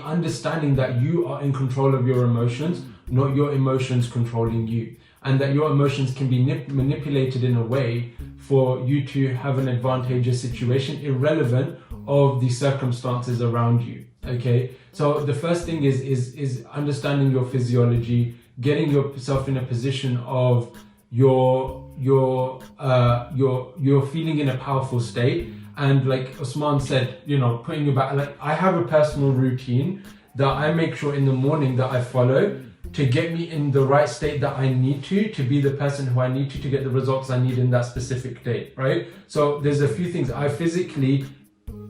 understanding that you are in control of your emotions, not your emotions controlling you, and that your emotions can be manipulated in a way for you to have an advantageous situation, irrelevant of the circumstances around you. Okay, so the first thing is understanding your physiology, getting yourself in a position of you're feeling in a powerful state. And like Usman said, putting you back, like, I have a personal routine that I make sure in the morning that I follow to get me in the right state that I need to be the person who I need to get the results I need in that specific day, right? So there's a few things. I physically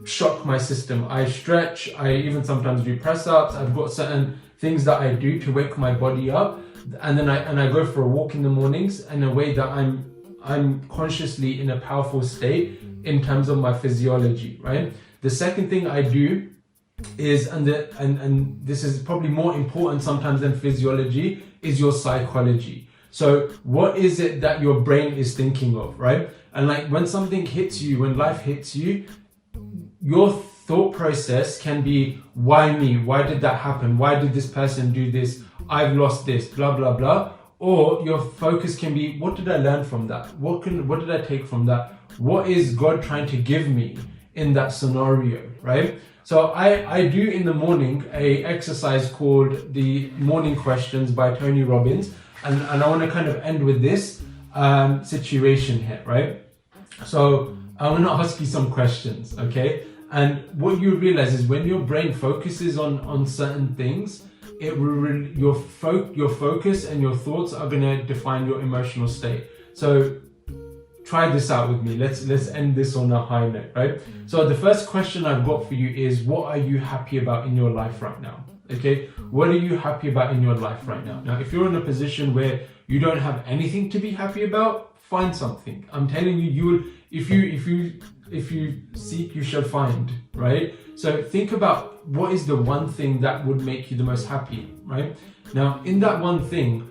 shock my system. I stretch. I even sometimes do press ups. I've got certain things that I do to wake my body up. And then I go for a walk in the mornings in a way that I'm consciously in a powerful state in terms of my physiology, right? The second thing I do is, and this is probably more important sometimes than physiology, is your psychology. So what is it that your brain is thinking of, right? And like when something hits you, when life hits you, your thought process can be, why me? Why did that happen? Why did this person do this? I've lost this, blah, blah, blah. Or your focus can be, what did I learn from that? What did I take from that? What is God trying to give me in that scenario, right? So I do in the morning a exercise called the Morning Questions by Tony Robbins. And I want to kind of end with this. situation here, right? So I want to ask you some questions, okay? And what you realize is when your brain focuses on certain things, it will your focus and your thoughts are going to define your emotional state. So try this out with me. Let's end this on a high note, right? So the first question I've got for you is, what are you happy about in your life right now? Okay, what are you happy about in your life right now? Now, if you're in a position where you don't have anything to be happy about, find something. I'm telling you, you will. If you seek, you shall find, right? So think about what is the one thing that would make you the most happy, right? Now, in that one thing,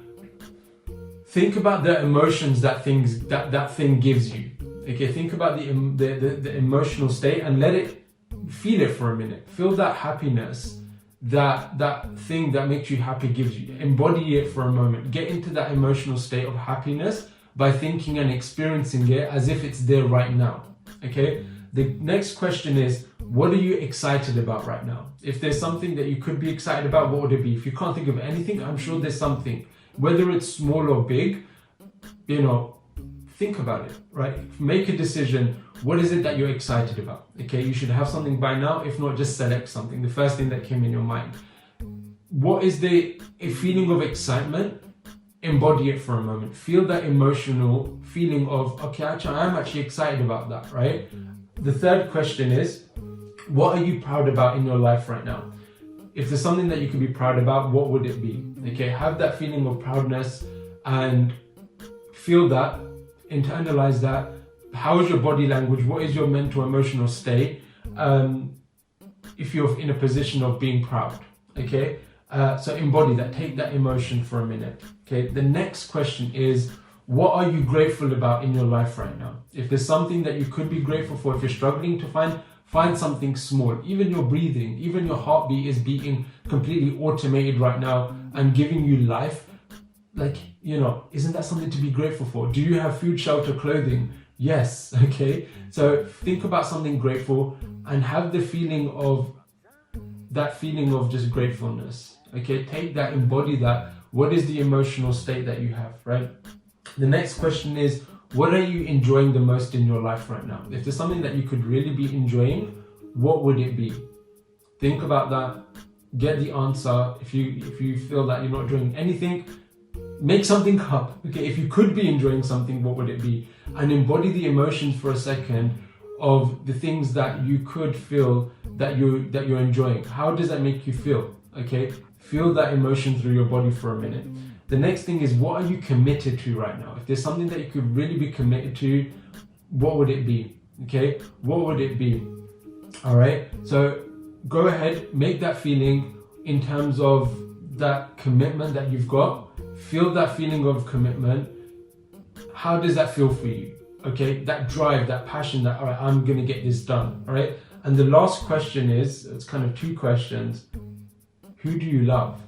think about the emotions that thing gives you. Okay, think about the emotional state and feel it for a minute. Feel that happiness that thing that makes you happy gives you. Embody it for a moment. Get into that emotional state of happiness by thinking and experiencing it as if it's there right now. Okay, the next question is, what are you excited about right now? If there's something that you could be excited about, what would it be? If you can't think of anything, I'm sure there's something. Whether it's small or big, think about it, right? Make a decision. What is it that you're excited about? Okay, you should have something by now. If not, just select something. The first thing that came in your mind. What is a feeling of excitement? Embody it for a moment. Feel that emotional feeling of, okay, I'm actually excited about that, right? The third question is, what are you proud about in your life right now? If there's something that you could be proud about, what would it be? Okay, have that feeling of proudness and feel that, internalize that. How is your body language? What is your mental, emotional state? If you're in a position of being proud, okay? So embody that, take that emotion for a minute. Okay, the next question is, what are you grateful about in your life right now? If there's something that you could be grateful for, if you're struggling to find something small. Even your breathing, even your heartbeat is beating completely automated right now and giving you life. Like, isn't that something to be grateful for? Do you have food, shelter, clothing? Yes, okay. So think about something grateful and have the feeling of just gratefulness. Okay, take that, embody that. What is the emotional state that you have, right? The next question is, what are you enjoying the most in your life right now? If there's something that you could really be enjoying, what would it be? Think about that. Get the answer. If you feel that you're not enjoying anything, make something up. Okay, if you could be enjoying something, what would it be? And embody the emotions for a second of the things that you could feel that you're enjoying. How does that make you feel? Okay, feel that emotion through your body for a minute. The next thing is, what are you committed to right now? If there's something that you could really be committed to, what would it be? Okay, what would it be? All right, so go ahead, make that feeling in terms of that commitment that you've got. Feel that feeling of commitment. How does that feel for you? Okay, that drive, that passion, that, all right, I'm gonna get this done. All right, and the last question is, it's kind of two questions. Who do you love?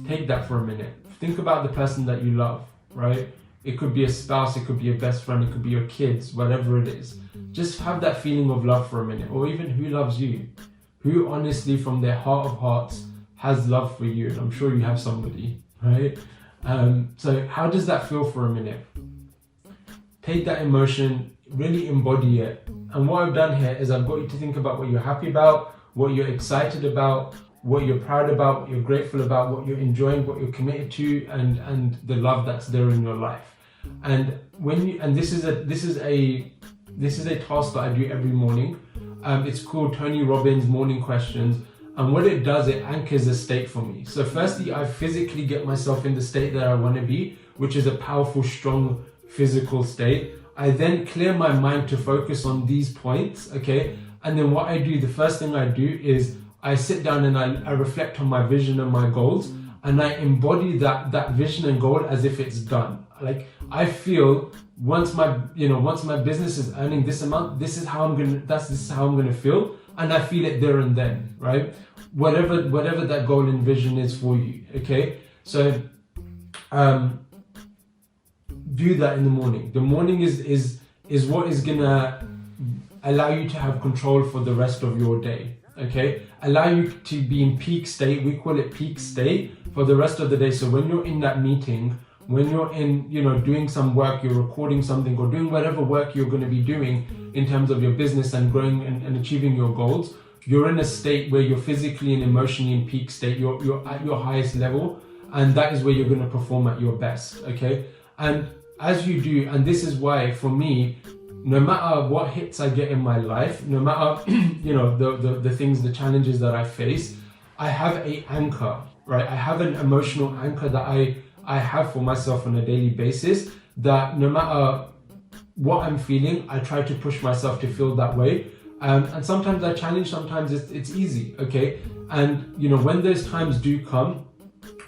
Take that for a minute. Think about the person that you love, right? It could be a spouse, it could be a best friend, it could be your kids, whatever it is. Just have that feeling of love for a minute, or even who loves you. Who honestly, from their heart of hearts, has love for you. And I'm sure you have somebody, right? So how does that feel for a minute? Take that emotion, really embody it. And what I've done here is I've got you to think about what you're happy about, what you're excited about, what you're proud about, what you're grateful about, what you're enjoying, what you're committed to, and the love that's there in your life. And this is a task that I do every morning. It's called Tony Robbins Morning Questions. And what it does, it anchors a state for me. So firstly, I physically get myself in the state that I want to be, which is a powerful, strong physical state. I then clear my mind to focus on these points, okay? And then what I do, the first thing I do is I sit down and I reflect on my vision and my goals, and I embody that vision and goal as if it's done. Like, I feel once my business is earning this amount, this is how I'm gonna feel, and I feel it there and then, right? Whatever that goal and vision is for you, okay? So do that in the morning. The morning is what is gonna allow you to have control for the rest of your day, okay? Allow you to be in peak state. We call it peak state for the rest of the day. So when you're in that meeting, when you're in, doing some work, you're recording something or doing whatever work you're going to be doing in terms of your business and growing and achieving your goals, you're in a state where you're physically and emotionally in peak state. You're at your highest level, and that is where you're going to perform at your best. Okay. And as you do, and this is why for me, no matter what hits I get in my life, no matter the things, the challenges that I face, I have a anchor, right? I have an emotional anchor that I have for myself on a daily basis, that no matter what I'm feeling, I try to push myself to feel that way. And sometimes I challenge, sometimes it's easy, okay? And when those times do come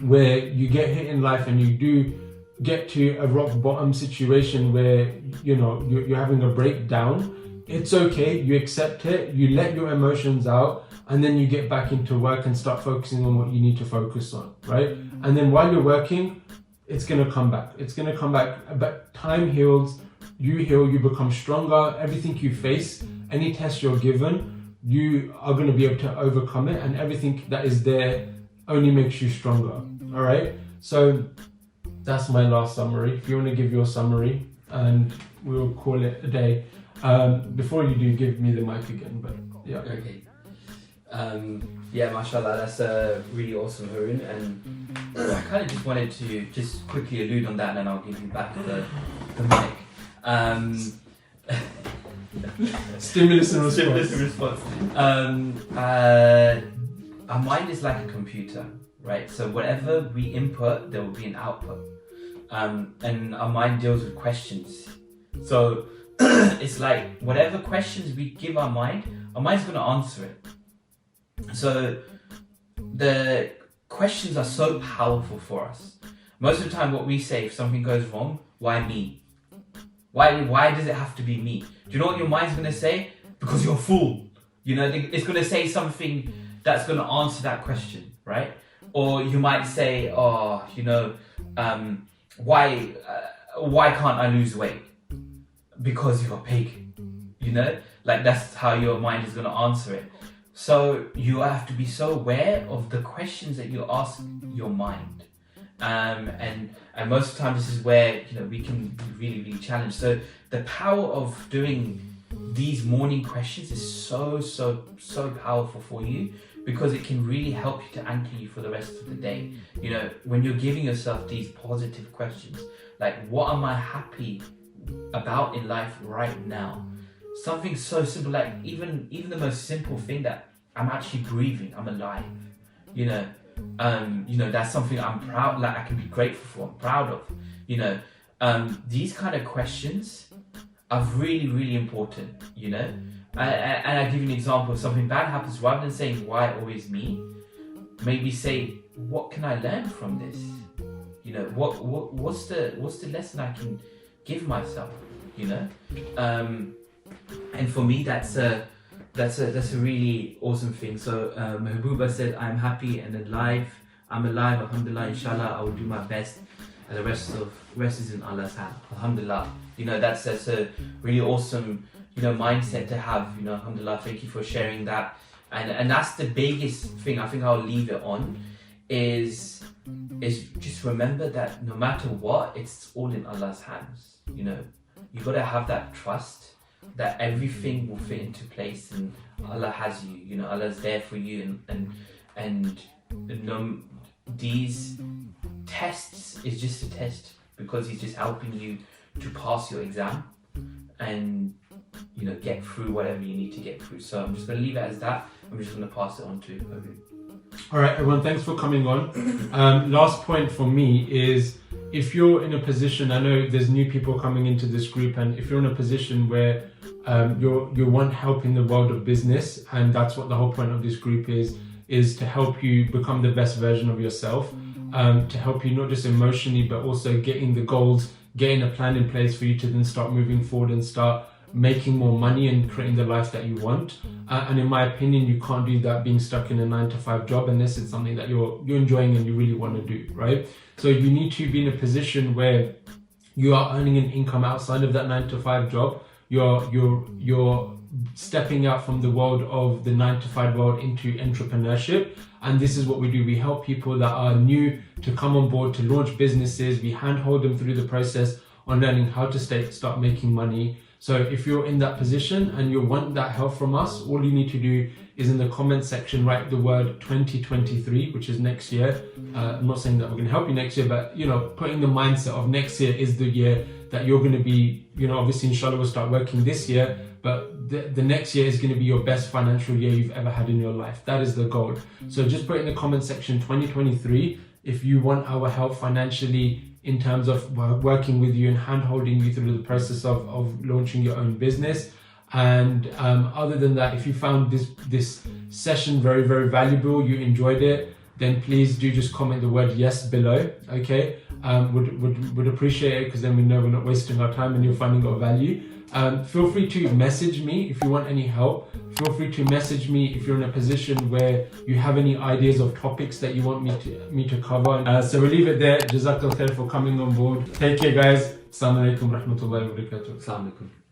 where you get hit in life and you do get to a rock bottom situation where you're having a breakdown, it's okay. You accept it, you let your emotions out, and then you get back into work and start focusing on what you need to focus on, right? And then while you're working, it's gonna come back. But time heals, you heal, you become stronger. Everything you face, any test you're given, you are gonna be able to overcome it, and everything that is there only makes you stronger. All right. So that's my last summary. If you want to give your summary, and we'll call it a day. Before you do, give me the mic again. But yeah. Okay. Mashallah, that's really awesome, Haroon. And I kind of just wanted to just quickly allude on that, and then I'll give you back the mic. Stimulus and response. Stimulus and response. Our mind is like a computer, right? So whatever we input, there will be an output. And our mind deals with questions. So it's like whatever questions we give our mind's going to answer it. So the questions are so powerful for us. Most of the time what we say, if something goes wrong, why me? Why does it have to be me? Do you know what your mind's going to say? Because you're a fool. It's going to say something that's going to answer that question, right? Or you might say, why can't I lose weight? Because you're a pig. That's how your mind is going to answer it. So you have to be so aware of the questions that you ask your mind. And most of the time this is where we can be really, really challenged. So the power of doing these morning questions is so powerful for you, because it can really help you to anchor you for the rest of the day. When you're giving yourself these positive questions, like, what am I happy about in life right now? Something so simple, like even the most simple thing, that I'm actually breathing, I'm alive. That's something I'm proud, like I can be grateful for, I'm proud of. These kind of questions are really, really important, And I give you an example. If something bad happens, rather than saying, why always me? Maybe say, what can I learn from this? What's the lesson I can give myself? And for me, that's a really awesome thing. So Mehbooba said, I'm happy and alive. I'm alive, alhamdulillah, inshallah, I will do my best. And the rest is in Allah's hand, alhamdulillah. That's a really awesome mindset to have. Alhamdulillah, thank you for sharing that. And that's the biggest thing I think I'll leave it on, is just remember that no matter what, it's all in Allah's hands. You got to have that trust that everything will fit into place, and Allah has you. Allah's there for you, and these tests is just a test, because He's just helping you to pass your exam and get through whatever you need to get through. So I'm just going to leave it as that. I'm just going to pass it on to Haroon. All right, everyone, thanks for coming on. Last point for me is, if you're in a position, I know there's new people coming into this group, and if you're in a position where you want help in the world of business, and that's what the whole point of this group is to help you become the best version of yourself, to help you not just emotionally, but also getting the goals, getting a plan in place for you to then start moving forward and start making more money and creating the life that you want. And in my opinion, you can't do that being stuck in a 9-to-5 job unless it's something that you're enjoying and you really want to do, right? So you need to be in a position where you are earning an income outside of that 9-to-5 job. you're stepping out from the world of the 9-to-5 world into entrepreneurship. And this is what we do. We help people that are new to come on board, to launch businesses. We handhold them through the process on learning how to start making money. So if you're in that position and you want that help from us, all you need to do is in the comment section write the word 2023, which is next year. I'm not saying that we're going to help you next year, but putting the mindset of next year is the year that you're going to be, obviously inshallah we'll start working this year, but the next year is going to be your best financial year you've ever had in your life. That is the goal. So just put in the comment section 2023 if you want our help financially in terms of working with you and hand-holding you through the process of launching your own business. And other than that, if you found this session very, very valuable, you enjoyed it, then please do just comment the word yes below, okay? Would appreciate it, because then we know we're not wasting our time and you're finding our value. Feel free to message me if you want any help. Feel free to message me if you're in a position where you have any ideas of topics that you want me to cover. So we'll leave it there. Jazakallah khair for coming on board. Take care, guys. Assalamu alaikum warahmatullahi wabarakatuh. Assalamu alaikum.